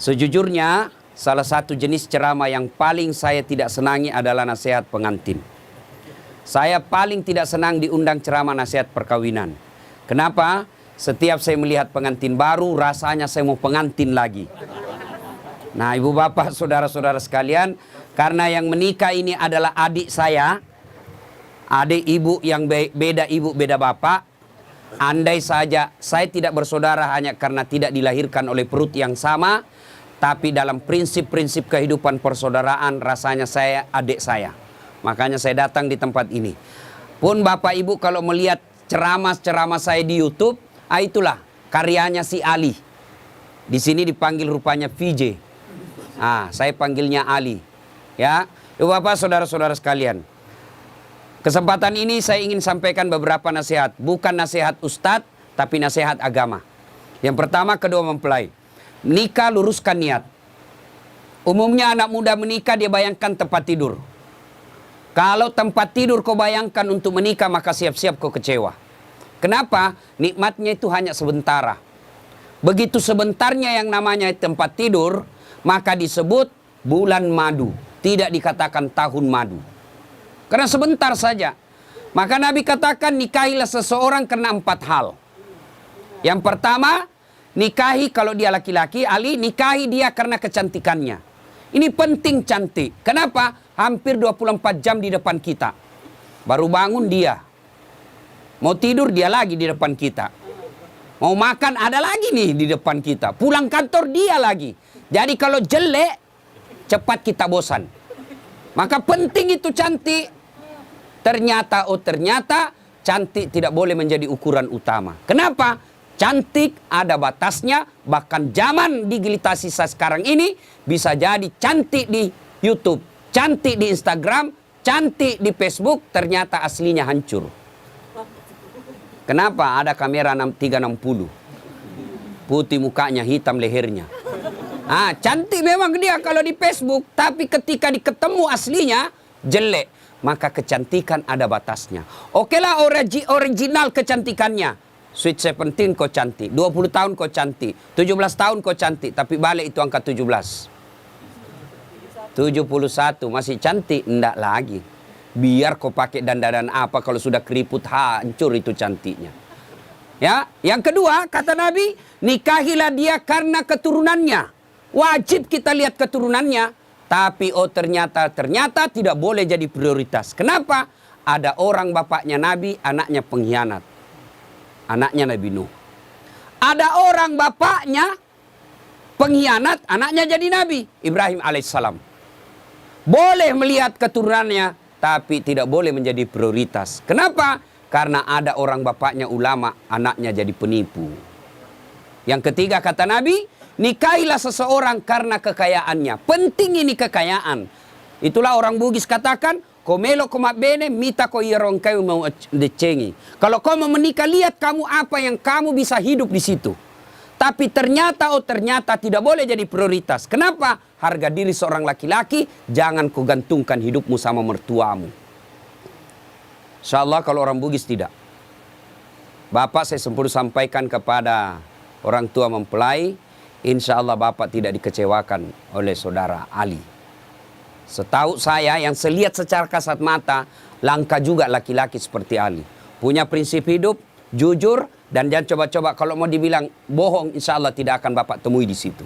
Sejujurnya, salah satu jenis ceramah yang paling saya tidak senangi adalah nasihat pengantin. Saya paling tidak senang diundang ceramah nasihat perkawinan. Kenapa? Setiap saya melihat pengantin baru, rasanya saya mau pengantin lagi. Nah, ibu bapak, saudara-saudara sekalian, karena yang menikah ini adalah adik saya, adik ibu yang beda ibu, beda bapak. Andai saja saya tidak bersaudara hanya karena tidak dilahirkan oleh perut yang sama, tapi dalam prinsip-prinsip kehidupan persaudaraan rasanya saya adik saya. Makanya saya datang di tempat ini. Pun Bapak Ibu kalau melihat ceramah-ceramah saya di YouTube, itulah karyanya si Ali. Di sini dipanggil rupanya VJ. Saya panggilnya Ali. Ya, Ibu Bapak, saudara-saudara sekalian. Kesempatan ini saya ingin sampaikan beberapa nasihat. Bukan nasihat ustadz, tapi nasihat agama. Yang pertama, kedua mempelai. Nikah, luruskan niat. Umumnya anak muda menikah dia bayangkan tempat tidur. Kalau tempat tidur kau bayangkan untuk menikah, maka siap-siap kau kecewa. Kenapa? Nikmatnya itu hanya sementara. Begitu sebentarnya yang namanya tempat tidur, maka disebut bulan madu. Tidak dikatakan tahun madu. Karena sebentar saja. Maka Nabi katakan nikahilah seseorang karena 4 hal. Yang pertama, nikahi kalau dia laki-laki, Ali, nikahi dia karena kecantikannya. Ini penting cantik. Kenapa? Hampir 24 jam di depan kita. Baru bangun dia. Mau tidur dia lagi di depan kita. Mau makan ada lagi nih di depan kita. Pulang kantor dia lagi. Jadi kalau jelek, cepat kita bosan. Maka penting itu cantik. Ternyata cantik tidak boleh menjadi ukuran utama. Kenapa? Cantik ada batasnya, bahkan zaman digitalisasi sekarang ini bisa jadi cantik di YouTube, cantik di Instagram, cantik di Facebook, ternyata aslinya hancur. Kenapa? Ada kamera 360. Putih mukanya, hitam lehernya. Cantik memang dia kalau di Facebook, tapi ketika diketemu aslinya jelek. Maka kecantikan ada batasnya. Okelah original kecantikannya. Sweet 17 kau cantik, 20 tahun kau cantik, 17 tahun kau cantik, tapi balik itu angka 17. 71 masih cantik, enggak lagi. Biar kau pakai dandanan apa kalau sudah keriput hancur itu cantiknya. Ya, yang kedua kata Nabi, nikahilah dia karena keturunannya. Wajib kita lihat keturunannya, tapi ternyata tidak boleh jadi prioritas. Kenapa? Ada orang bapaknya Nabi, anaknya pengkhianat. Anaknya Nabi Nuh. Ada orang bapaknya pengkhianat, anaknya jadi Nabi Ibrahim alaihissalam. Boleh melihat keturunannya, tapi tidak boleh menjadi prioritas. Kenapa? Karena ada orang bapaknya ulama, anaknya jadi penipu. Yang ketiga kata Nabi, nikahilah seseorang karena kekayaannya. Penting ini kekayaan. Itulah orang Bugis katakan, komelo komak bene mita ko irong kayu mau decengi. Kalau kau mau menikah, lihat kamu apa yang kamu bisa hidup di situ. Tapi ternyata tidak boleh jadi prioritas. Kenapa? Harga diri seorang laki-laki jangan kau gantungkan hidupmu sama mertuamu. Insyaallah kalau orang Bugis tidak. Bapak saya sempurna sampaikan kepada orang tua mempelai, insyaallah Bapak tidak dikecewakan oleh saudara Ali. Setahu saya yang selihat secara kasat mata, langka juga laki-laki seperti Ali. Punya prinsip hidup, jujur, dan jangan coba-coba kalau mau dibilang bohong, insya Allah tidak akan Bapak temui di situ.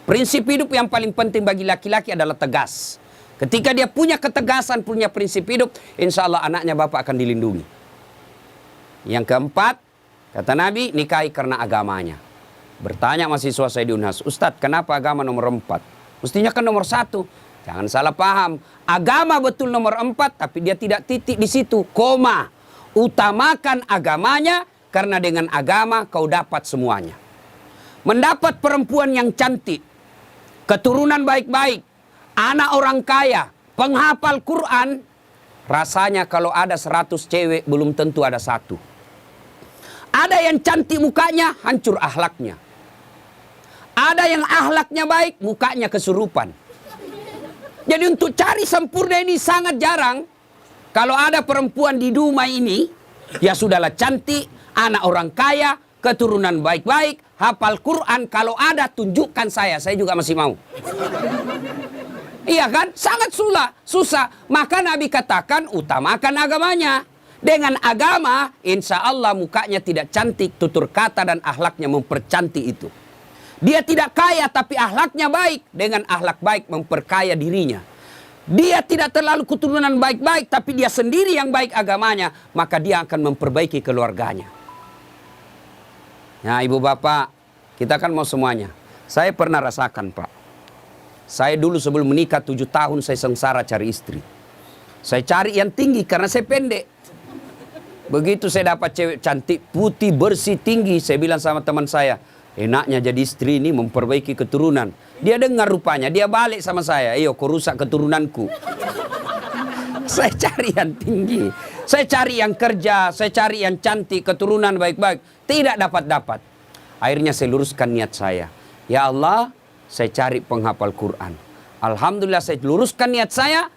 Prinsip hidup yang paling penting bagi laki-laki adalah tegas. Ketika dia punya ketegasan, punya prinsip hidup, insya Allah anaknya Bapak akan dilindungi. Yang keempat, kata Nabi, nikahi karena agamanya. Bertanya mahasiswa saya di Unhas, Ustadz kenapa agama nomor 4? Mestinya kan nomor 1. Jangan salah paham. Agama betul nomor 4, tapi dia tidak titik di situ. Koma. Utamakan agamanya, karena dengan agama kau dapat semuanya. Mendapat perempuan yang cantik, keturunan baik-baik, anak orang kaya, penghafal Quran, rasanya kalau ada 100 cewek belum tentu ada 1. Ada yang cantik mukanya, hancur akhlaknya. Ada yang akhlaknya baik, mukanya kesurupan. Jadi untuk cari sempurna ini sangat jarang. Kalau ada perempuan di Dumai ini, ya sudahlah cantik, anak orang kaya, keturunan baik-baik, hafal Quran, kalau ada tunjukkan saya juga masih mau. Iya kan? Sangat susah. Maka Nabi katakan utamakan agamanya. Dengan agama, insya Allah mukanya tidak cantik, tutur kata dan akhlaknya mempercantik itu. Dia tidak kaya tapi akhlaknya baik. Dengan akhlak baik memperkaya dirinya. Dia tidak terlalu keturunan baik-baik tapi dia sendiri yang baik agamanya. Maka dia akan memperbaiki keluarganya. Nah ibu bapak, kita kan mau semuanya. Saya pernah rasakan Pak. Saya dulu sebelum menikah 7 tahun saya sengsara cari istri. Saya cari yang tinggi karena saya pendek. Begitu saya dapat cewek cantik, putih, bersih, tinggi. Saya bilang sama teman saya, enaknya jadi istri ini memperbaiki keturunan. Dia dengar rupanya, dia balik sama saya. Ayo kau rusak keturunanku. Saya cari yang tinggi. Saya cari yang kerja, saya cari yang cantik, keturunan baik-baik. Tidak dapat-dapat. Akhirnya saya luruskan niat saya. Ya Allah, saya cari penghafal Quran. Alhamdulillah saya luruskan niat saya.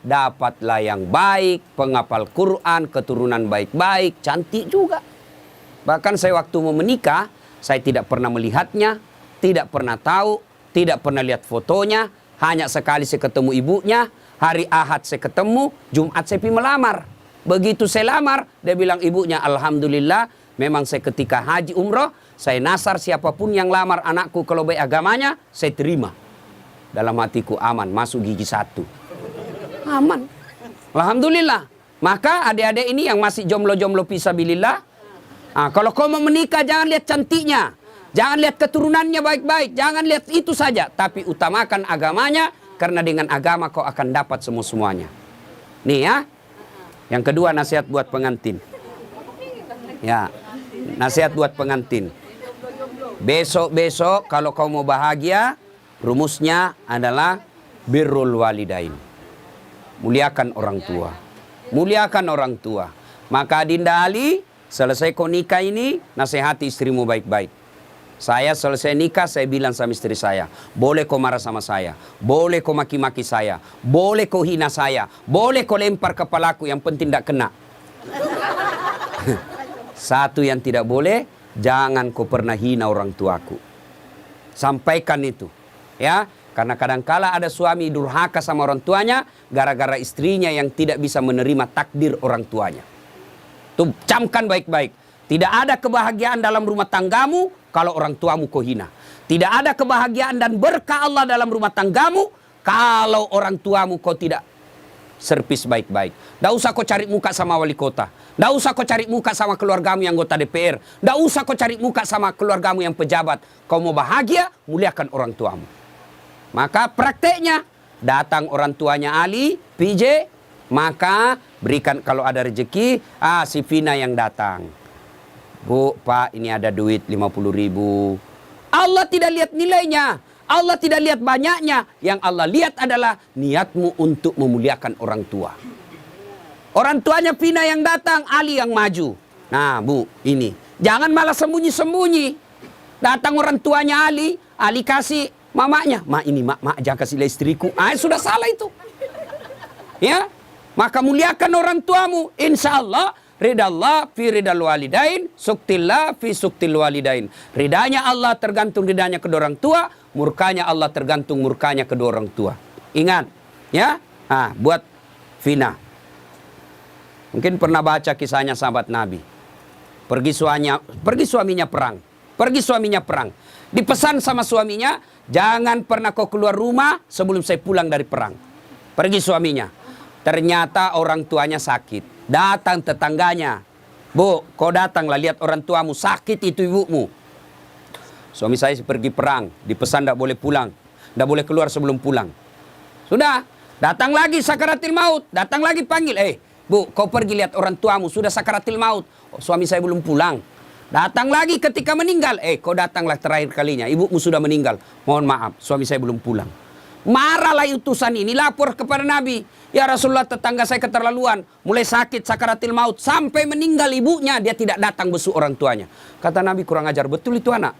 Dapatlah yang baik, penghafal Quran, keturunan baik-baik, cantik juga. Bahkan saya waktu mau menikah, saya tidak pernah melihatnya, tidak pernah tahu, tidak pernah lihat fotonya. Hanya sekali saya ketemu ibunya, hari Ahad saya ketemu, Jumat saya pergi melamar. Begitu saya lamar, dia bilang ibunya, Alhamdulillah, memang saya ketika haji umroh, saya nasar siapapun yang lamar anakku kalau baik agamanya, saya terima. Dalam hatiku aman, masuk gigi 1. Aman. Alhamdulillah. Maka adik-adik ini yang masih jomblo-jomblo fisabilillah. Kalau kau mau menikah jangan lihat cantiknya. Jangan lihat keturunannya baik-baik. Jangan lihat itu saja. Tapi utamakan agamanya. Karena dengan agama kau akan dapat semua-semuanya. Nih ya. Yang kedua nasihat buat pengantin. Ya. Nasihat buat pengantin. Besok-besok kalau kau mau bahagia. Rumusnya adalah birrul walidain. Muliakan orang tua. Muliakan orang tua. Maka Dinda Ali, selesai kau nikah ini, nasihati istrimu baik-baik. Saya selesai nikah, saya bilang sama istri saya, boleh kau marah sama saya, boleh kau maki-maki saya, boleh kau hina saya, boleh kau lempar kepalaku, yang penting tidak kena. Satu yang tidak boleh, jangan kau pernah hina orang tuaku. Sampaikan itu. Ya. Karena kadangkala ada suami durhaka sama orang tuanya gara-gara istrinya yang tidak bisa menerima takdir orang tuanya. Tuh, camkan baik-baik. Tidak ada kebahagiaan dalam rumah tanggamu kalau orang tuamu kau hina. Tidak ada kebahagiaan dan berkah Allah dalam rumah tanggamu kalau orang tuamu kau tidak servis baik-baik. Tidak usah kau cari muka sama wali kota. Tidak usah kau cari muka sama keluargamu yang anggota DPR. Tidak usah kau cari muka sama keluargamu yang pejabat. Kau mau bahagia, muliakan orang tuamu. Maka prakteknya, datang orang tuanya Ali, PJ, maka berikan kalau ada rezeki, si Vina yang datang. Bu, Pak, ini ada duit 50.000. Allah tidak lihat nilainya. Allah tidak lihat banyaknya. Yang Allah lihat adalah niatmu untuk memuliakan orang tua. Orang tuanya Vina yang datang, Ali yang maju. Nah, Bu, ini. Jangan malah sembunyi-sembunyi. Datang orang tuanya Ali, Ali kasih mamanya, ini mak jangan kasih istriku. Sudah salah itu. Ya, maka muliakan orang tuamu. Insya Allah, ridallah fi ridal walidain, suktillah fi suktil walidain. Ridanya Allah tergantung ridanya kedua orang tua, murkanya Allah tergantung murkanya kedua orang tua. Ingat, ya. Buat Vina. Mungkin pernah baca kisahnya sahabat Nabi. Pergi suaminya perang. Pergi suaminya perang. Dipesan sama suaminya, jangan pernah kau keluar rumah sebelum saya pulang dari perang. Pergi suaminya. Ternyata orang tuanya sakit. Datang tetangganya. Bu, kau datanglah lihat orang tuamu sakit itu ibumu. Suami saya pergi perang. Dipesan tidak boleh pulang. Tidak boleh keluar sebelum pulang. Sudah. Datang lagi sakaratil maut. Datang lagi panggil. Bu, kau pergi lihat orang tuamu. Sudah sakaratil maut. Suami saya belum pulang. Datang lagi ketika meninggal. Kau datanglah terakhir kalinya. Ibumu sudah meninggal. Mohon maaf, suami saya belum pulang. Marahlah utusan ini, lapor kepada Nabi. Ya Rasulullah, tetangga saya keterlaluan. Mulai sakit, sakaratil maut. Sampai meninggal ibunya, dia tidak datang besuk orang tuanya. Kata Nabi, kurang ajar betul itu anak.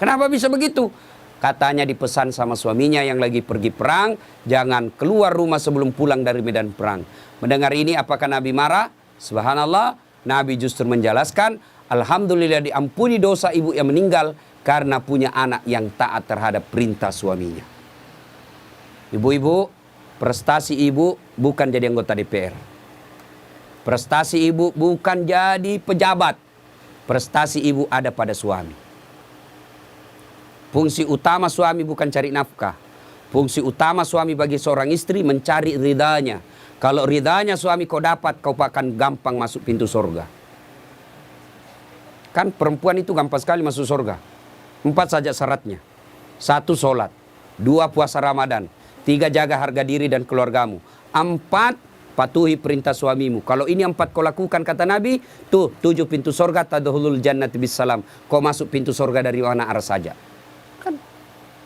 Kenapa bisa begitu? Katanya dipesan sama suaminya yang lagi pergi perang. Jangan keluar rumah sebelum pulang dari medan perang. Mendengar ini, apakah Nabi marah? Subhanallah, Nabi justru menjelaskan, alhamdulillah diampuni dosa ibu yang meninggal karena punya anak yang taat terhadap perintah suaminya. Ibu-ibu, prestasi ibu bukan jadi anggota DPR. Prestasi ibu bukan jadi pejabat. Prestasi ibu ada pada suami. Fungsi utama suami bukan cari nafkah. Fungsi utama suami bagi seorang istri mencari ridhanya. Kalau ridhanya suami kau dapat, kau akan gampang masuk pintu surga. Kan perempuan itu gampang sekali masuk surga. 4 saja syaratnya. 1 sholat. 2 puasa Ramadan. 3 jaga harga diri dan keluargamu. 4 patuhi perintah suamimu. Kalau ini 4 kau lakukan kata Nabi, tuh 7 pintu surga tadkhulul jannati bisalam. Kau masuk pintu surga dari mana arah saja. Kan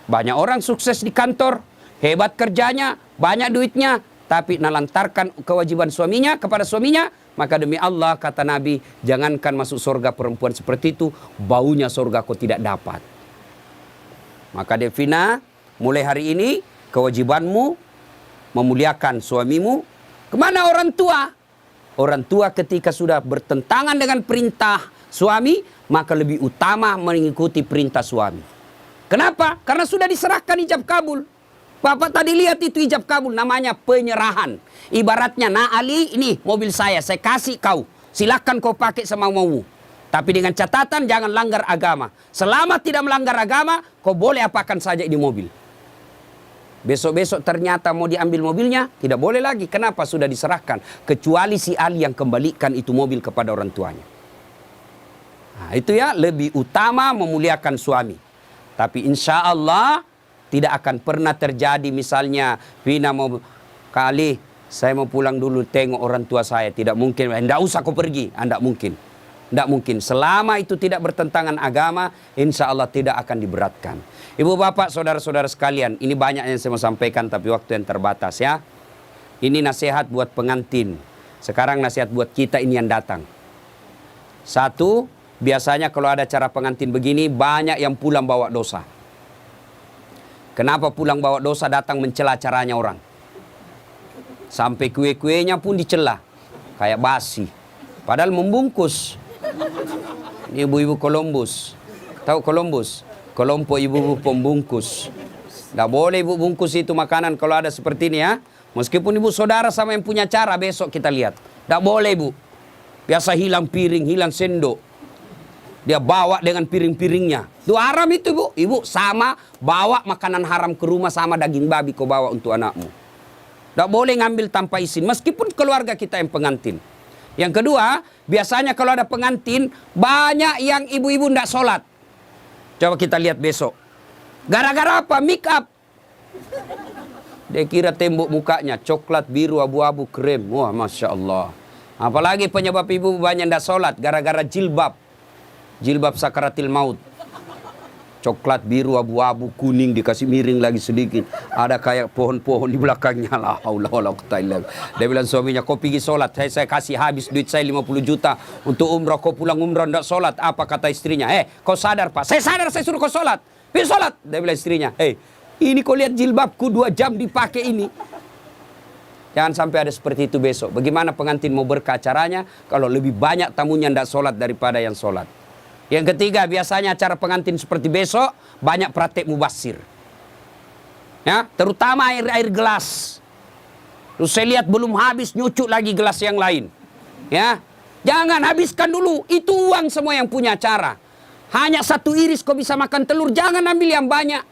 banyak orang sukses di kantor, hebat kerjanya, banyak duitnya, tapi nalantarkan kewajiban suaminya kepada suaminya, maka demi Allah kata Nabi, jangankan masuk surga perempuan seperti itu, baunya surga kau tidak dapat. Maka Devina, mulai hari ini kewajibanmu memuliakan suamimu. Kemana orang tua? Orang tua ketika sudah bertentangan dengan perintah suami, maka lebih utama mengikuti perintah suami. Kenapa? Karena sudah diserahkan ijab kabul. Bapak tadi lihat itu ijab kabul, namanya penyerahan. Ibaratnya, nah Ali, ini mobil saya kasih kau. Silakan kau pakai semau-maumu. Tapi dengan catatan jangan langgar agama. Selama tidak melanggar agama, kau boleh apakan saja di mobil. Besok-besok ternyata mau diambil mobilnya, tidak boleh lagi. Kenapa? Sudah diserahkan. Kecuali si Ali yang kembalikan itu mobil kepada orang tuanya. Nah, itu ya, lebih utama memuliakan suami. Tapi insya Allah tidak akan pernah terjadi misalnya Vina mau kali saya mau pulang dulu tengok orang tua saya. Tidak mungkin. Tidak usah kau pergi. Tidak mungkin. Tidak mungkin. Selama itu tidak bertentangan agama, insya Allah tidak akan diberatkan. Ibu bapak saudara-saudara sekalian, ini banyak yang saya mau sampaikan tapi waktu yang terbatas ya. Ini nasihat buat pengantin. Sekarang nasihat buat kita ini yang datang. 1, biasanya kalau ada acara pengantin begini banyak yang pulang bawa dosa. Kenapa pulang bawa dosa? Datang mencela acaranya orang. Sampai kue-kuenya pun dicela. Kayak basi. Padahal membungkus. Ini ibu-ibu Columbus. Tahu Columbus? Kelompok ibu-ibu pembungkus. Tidak boleh ibu bungkus itu makanan kalau ada seperti ini ya. Meskipun ibu saudara sama yang punya acara besok kita lihat. Tidak boleh ibu. Biasa hilang piring, hilang sendok. Dia bawa dengan piring-piringnya. Itu haram itu ibu. Ibu sama bawa makanan haram ke rumah sama daging babi kau bawa untuk anakmu. Tidak boleh ngambil tanpa izin. Meskipun keluarga kita yang pengantin. Yang kedua, biasanya kalau ada pengantin, banyak yang ibu-ibu tidak sholat. Coba kita lihat besok. Gara-gara apa? Make up. Dia kira tembok mukanya coklat, biru, abu-abu, krem. Wah, Masya Allah. Apalagi penyebab ibu banyak tidak sholat. Gara-gara jilbab. Jilbab sakaratil maut. Coklat, biru, abu-abu, kuning, dikasih miring lagi sedikit. Ada kayak pohon-pohon di belakangnya. La haula wala quwwata illa billah. Dia bilang suaminya, kau pergi sholat. Saya kasih habis duit saya 50 juta untuk umrah. Kau pulang umrah tidak sholat. Apa kata istrinya? Kau sadar pak? Saya sadar, saya suruh kau sholat. Pergi sholat. Dia bilang istrinya, ini kau lihat jilbabku 2 jam dipakai ini. Jangan sampai ada seperti itu besok. Bagaimana pengantin mau berkah acaranya kalau lebih banyak tamunya tidak sholat daripada yang sholat. Yang ketiga, biasanya acara pengantin seperti besok, banyak praktek mubasir. Ya, terutama air gelas. Terus saya lihat belum habis, nyucuk lagi gelas yang lain. Ya, jangan habiskan dulu. Itu uang semua yang punya acara. Hanya 1 iris kau bisa makan telur, jangan ambil yang banyak.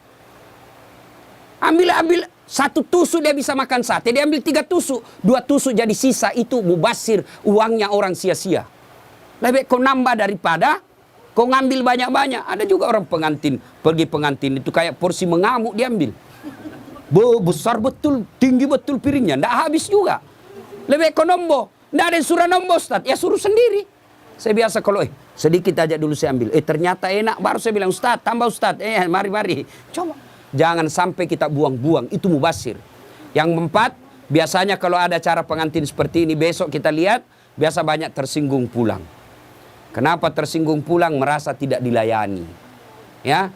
Ambil 1 tusuk dia bisa makan sate, dia ambil 3 tusuk. 2 tusuk jadi sisa, itu mubasir, uangnya orang sia-sia. Lebih kau nambah daripada kau ngambil banyak-banyak. Ada juga orang pengantin, pergi pengantin itu kayak porsi mengamuk diambil. Besar betul, tinggi betul piringnya, tidak habis juga. Lebih kau nombo, tidak ada yang suruh nombo Ustaz, ya suruh sendiri. Saya biasa kalau sedikit aja dulu saya ambil, ternyata enak, baru saya bilang Ustaz, tambah Ustaz, mari. Coba, jangan sampai kita buang-buang, itu mubasir. Yang keempat, biasanya kalau ada acara pengantin seperti ini, besok kita lihat, biasa banyak tersinggung pulang. Kenapa tersinggung pulang? Merasa tidak dilayani. Ya,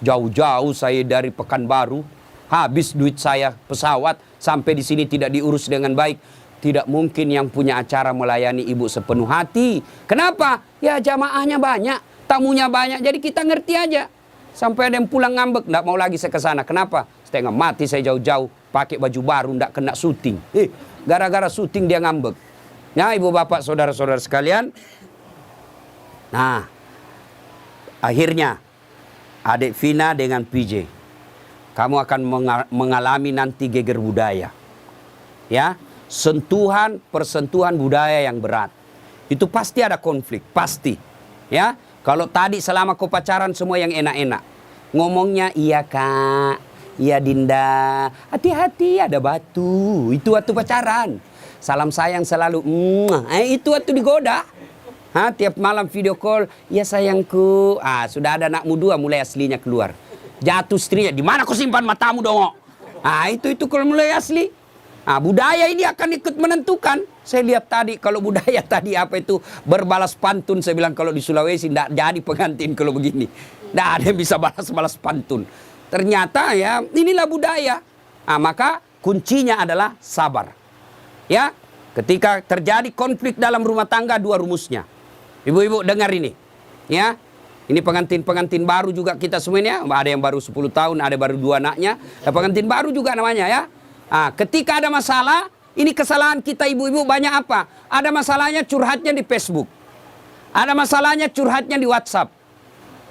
jauh-jauh saya dari Pekanbaru, habis duit saya pesawat, sampai di sini tidak diurus dengan baik. Tidak mungkin yang punya acara melayani ibu sepenuh hati. Kenapa? Ya jamaahnya banyak, tamunya banyak, jadi kita ngerti aja. Sampai ada yang pulang ngambek, nggak mau lagi saya ke sana. Kenapa? Setengah mati saya jauh-jauh, pakai baju baru, nggak kena syuting. Gara-gara syuting dia ngambek. Nah, ibu bapak, saudara-saudara sekalian. Nah, akhirnya adik Vina dengan PJ, kamu akan mengalami nanti geger budaya. Ya, persentuhan budaya yang berat. Itu pasti ada konflik, pasti. Ya, kalau tadi selama kau pacaran semua yang enak-enak. Ngomongnya iya kak, iya Dinda, hati-hati ada batu. Itu waktu pacaran. Salam sayang selalu, itu waktu digoda. Tiap malam video call, ya sayangku. Sudah ada anakmu 2 mulai aslinya keluar. Jatuh istrinya, di mana kau simpan matamu dong? Itu kalau mulai asli. Budaya ini akan ikut menentukan. Saya lihat tadi kalau budaya tadi apa itu berbalas pantun. Saya bilang kalau di Sulawesi tidak jadi pengantin kalau begini. Tidak ada yang bisa balas-balas pantun. Ternyata ya inilah budaya. Maka kuncinya adalah sabar. Ya, ketika terjadi konflik dalam rumah tangga 2 rumusnya. Ibu-ibu dengar ini. Ya, ini pengantin-pengantin baru juga kita semuanya. Ada yang baru 10 tahun, ada baru 2 anaknya. Pengantin baru juga namanya ya. Ketika ada masalah, ini kesalahan kita ibu-ibu banyak apa? Ada masalahnya curhatnya di Facebook. Ada masalahnya curhatnya di WhatsApp.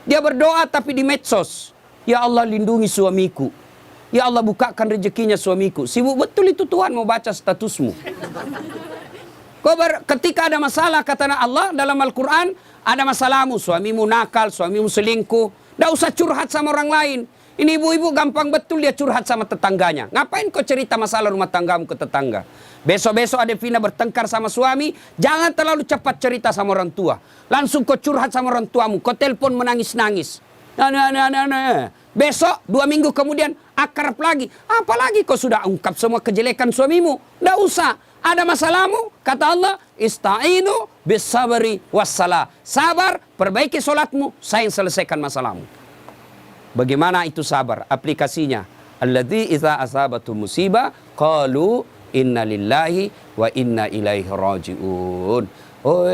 Dia berdoa tapi di medsos. Ya Allah lindungi suamiku. Ya Allah bukakan rezekinya suamiku. Sibuk betul itu Tuhan mau baca statusmu. Ketika ada masalah kata Allah dalam Al-Quran, ada masalahmu, suamimu nakal, suamimu selingkuh. Tidak usah curhat sama orang lain. Ini ibu-ibu gampang betul dia curhat sama tetangganya. Ngapain kau cerita masalah rumah tanggamu ke tetangga? Besok-besok ada Vina bertengkar sama suami, jangan terlalu cepat cerita sama orang tua. Langsung kau curhat sama orang tuamu, kau telepon menangis-nangis. Besok 2 minggu kemudian akrab lagi. Apalagi kau sudah ungkap semua kejelekan suamimu. Tidak usah. Ada masalahmu, kata Allah, ista'inu bisabri wassalah. Sabar, perbaiki solatmu, saya yang selesaikan masalahmu. Bagaimana itu sabar? Aplikasinya. Alladzi idza asabatu musibah qalu inna lillahi wa inna ilaihi rajiun.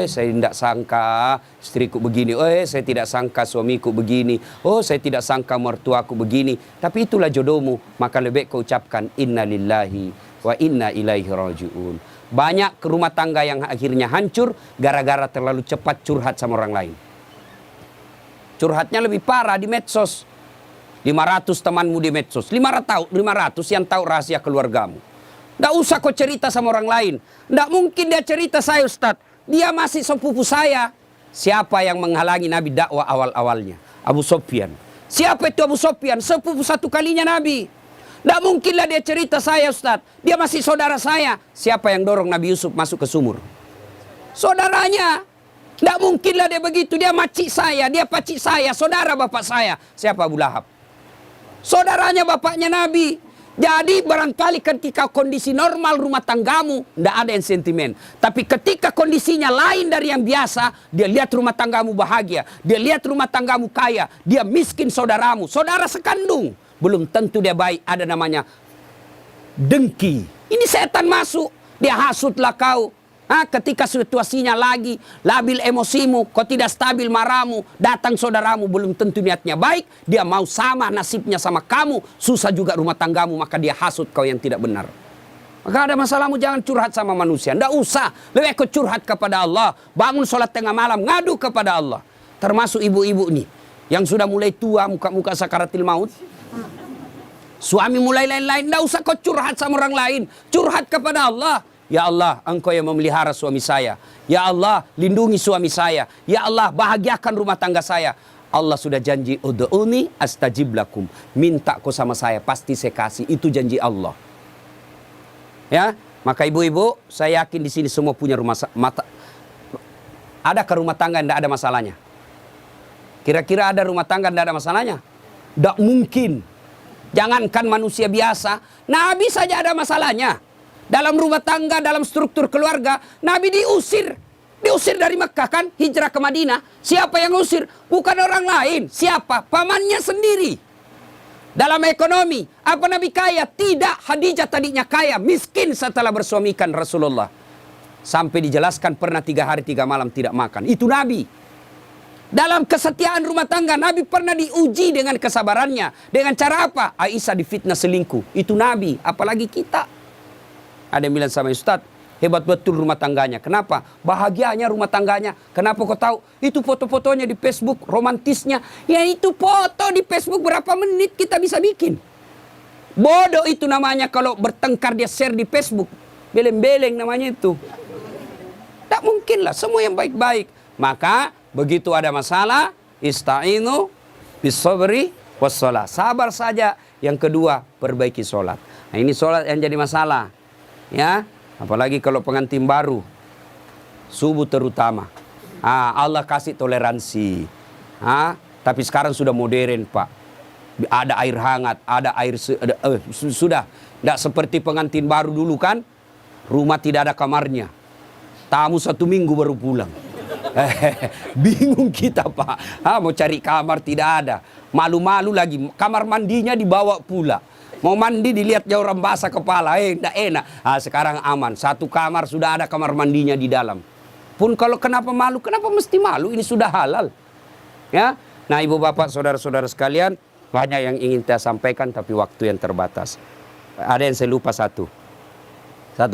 Saya tidak sangka istriku begini. Saya tidak sangka suamiku begini. Saya tidak sangka mertuaku begini. Tapi itulah jodohmu. Maka lebih kau ucapkan inna lillahi wa inna ilaihi rajiun. Banyak rumah tangga yang akhirnya hancur gara-gara terlalu cepat curhat sama orang lain. Curhatnya lebih parah di medsos. 500 temanmu di medsos. 500 yang tahu rahasia keluargamu. Tidak usah kau cerita sama orang lain. Tidak mungkin dia cerita saya Ustaz. Dia masih sepupu saya. Siapa yang menghalangi Nabi dakwah awal-awalnya? Abu Sufyan. Siapa itu Abu Sufyan? Sepupu 1 kalinya Nabi. Tidak mungkinlah dia cerita saya Ustaz. Dia masih saudara saya. Siapa yang dorong Nabi Yusuf masuk ke sumur? Saudaranya. Tidak mungkinlah dia begitu. Dia makcik saya, dia pacik saya, saudara bapak saya. Siapa? Abu Lahab. Saudaranya bapaknya Nabi. Jadi barangkali ketika kondisi normal rumah tanggamu, tidak ada yang sentimen. Tapi ketika kondisinya lain dari yang biasa, dia lihat rumah tanggamu bahagia. Dia lihat rumah tanggamu kaya. Dia miskin saudaramu. Saudara sekandung. Belum tentu dia baik. Ada namanya dengki. Ini setan masuk. Dia hasutlah kau. Ketika situasinya lagi labil emosimu, kau tidak stabil marahmu, datang saudaramu belum tentu niatnya baik, dia mau sama nasibnya sama kamu, susah juga rumah tanggamu, maka dia hasut kau yang tidak benar. Maka ada masalahmu jangan curhat sama manusia, tidak usah, lebih kau curhat kepada Allah, bangun sholat tengah malam, ngadu kepada Allah. Termasuk ibu-ibu nih, yang sudah mulai tua, muka-muka sakaratil maut, suami mulai lain-lain, tidak usah kau curhat sama orang lain, curhat kepada Allah. Ya Allah, Engkau yang memelihara suami saya. Ya Allah, lindungi suami saya. Ya Allah, bahagiakan rumah tangga saya. Allah sudah janji, ud'uni astajib lakum. Minta kau sama saya, pasti saya kasih. Itu janji Allah. Ya, maka ibu-ibu, saya yakin di sini semua punya rumah mata. Adakah rumah tangga yang tidak ada masalahnya? Kira-kira ada rumah tangga yang tidak ada masalahnya? Tidak mungkin. Jangankan manusia biasa, Nabi saja ada masalahnya. Dalam rumah tangga, dalam struktur keluarga, Nabi diusir. Diusir dari Mekah kan, hijrah ke Madinah. Siapa yang usir? Bukan orang lain. Siapa? Pamannya sendiri. Dalam ekonomi, apa Nabi kaya? Tidak, Khadijah tadinya kaya, miskin setelah bersuamikan Rasulullah. Sampai dijelaskan pernah 3 hari 3 malam tidak makan. Itu Nabi. Dalam kesetiaan rumah tangga, Nabi pernah diuji dengan kesabarannya. Dengan cara apa? Aisyah difitnah selingkuh. Itu Nabi, apalagi kita. Ada yang bilang sama Ustaz, hebat betul rumah tangganya. Kenapa? Bahagianya rumah tangganya. Kenapa kau tahu? Itu foto-fotonya di Facebook, romantisnya. Ya itu foto di Facebook berapa menit kita bisa bikin. Bodoh itu namanya kalau bertengkar dia share di Facebook. Beleng-beleng namanya itu. Tak mungkin lah, semua yang baik-baik. Maka begitu ada masalah, ista'inu bis-sabri was-shalah. Sabar saja. Yang kedua, perbaiki sholat. Nah, ini sholat yang jadi masalah. Ya, apalagi kalau pengantin baru. Subuh terutama. Allah kasih toleransi. Tapi sekarang sudah modern, Pak. Ada air hangat, ada air sudah tidak seperti pengantin baru dulu kan. Rumah tidak ada kamarnya. Tamu 1 minggu baru pulang. Bingung kita, Pak. Mau cari kamar tidak ada. Malu-malu lagi. Kamar mandinya dibawa pula. Mau mandi dilihat jauh orang basah kepala. Tidak enak. Sekarang aman. 1 kamar sudah ada kamar mandinya di dalam. Pun kalau kenapa malu? Kenapa mesti malu? Ini sudah halal. Ya. Nah, ibu bapak, saudara-saudara sekalian, banyak yang ingin saya sampaikan tapi waktu yang terbatas. Ada yang saya lupa satu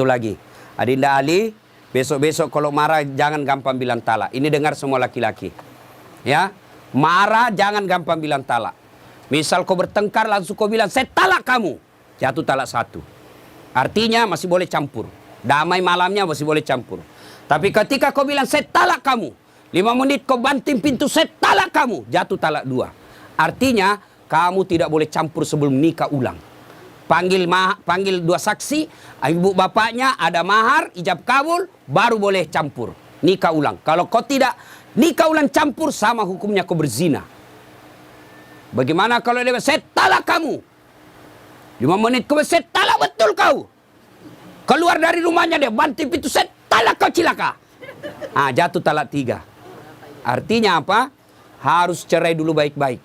lagi. Adinda Ali, besok-besok kalau marah jangan gampang bilang talak. Ini dengar semua laki-laki. Ya, marah jangan gampang bilang talak. Misal kau bertengkar langsung kau bilang saya talak kamu. Jatuh talak 1. Artinya masih boleh campur. Damai malamnya masih boleh campur. Tapi ketika kau bilang saya talak kamu, 5 menit kau banting pintu saya talak kamu, jatuh talak 2. Artinya kamu tidak boleh campur sebelum nikah ulang. Panggil 2 saksi, ibu bapaknya, ada mahar, ijab kabul, baru boleh campur. Nikah ulang. Kalau kau tidak nikah ulang campur, sama hukumnya kau berzina. Bagaimana kalau dia saya talak kamu? 5 menit kau saya talak betul kau. Keluar dari rumahnya dia, banting pintu, saya talak kau cilaka. Jatuh talak 3. Artinya apa? Harus cerai dulu baik-baik.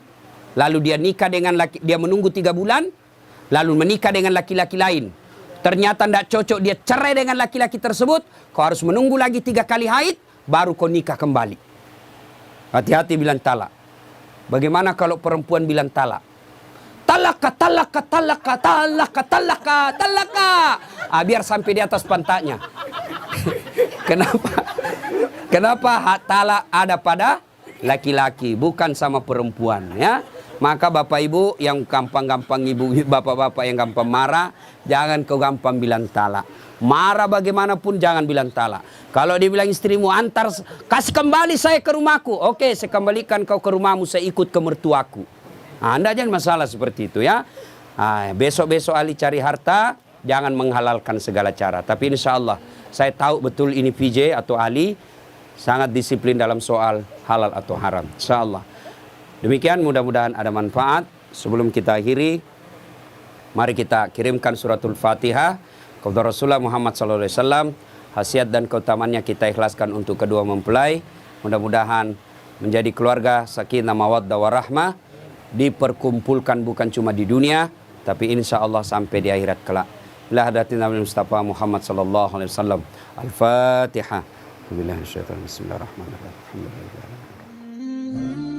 Lalu dia nikah dengan dia menunggu 3 bulan. Lalu menikah dengan laki-laki lain. Ternyata tidak cocok, dia cerai dengan laki-laki tersebut. Kau harus menunggu lagi 3 kali haid, baru kau nikah kembali. Hati-hati bilang talak. Bagaimana kalau perempuan bilang talak? Talaka, talaka, talaka, talaka, talaka, talaka. Biar sampai di atas pantatnya. Kenapa? Kenapa hak talak ada pada laki-laki, bukan sama perempuan, ya? Maka bapak ibu yang gampang-gampang, ibu bapak-bapak yang gampang marah, jangan kau gampang bilang talak. Marah bagaimanapun jangan bilang talak. Kalau dia bilang istrimu antar, kasih kembali saya ke rumahku. Oke, saya kembalikan kau ke rumahmu, saya ikut ke mertuaku. Anda jangan masalah seperti itu, ya. Besok-besok Ali cari harta, jangan menghalalkan segala cara. Tapi insya Allah, saya tahu betul ini PJ atau Ali sangat disiplin dalam soal halal atau haram. Insya Allah. Demikian, mudah-mudahan ada manfaat. Sebelum kita akhiri, mari kita kirimkan suratul Fatihah kepada Rasulullah Muhammad SAW. Khasiat dan keutamannya kita ikhlaskan untuk kedua mempelai. Mudah-mudahan menjadi keluarga sakinah mawaddah warahmah, diperkumpulkan bukan cuma di dunia, tapi insya Allah sampai di akhirat kelak. Ila hadatin Nabi Mustafa Muhammad SAW. Al-Fatihah. Bismillahirrahmanirrahim.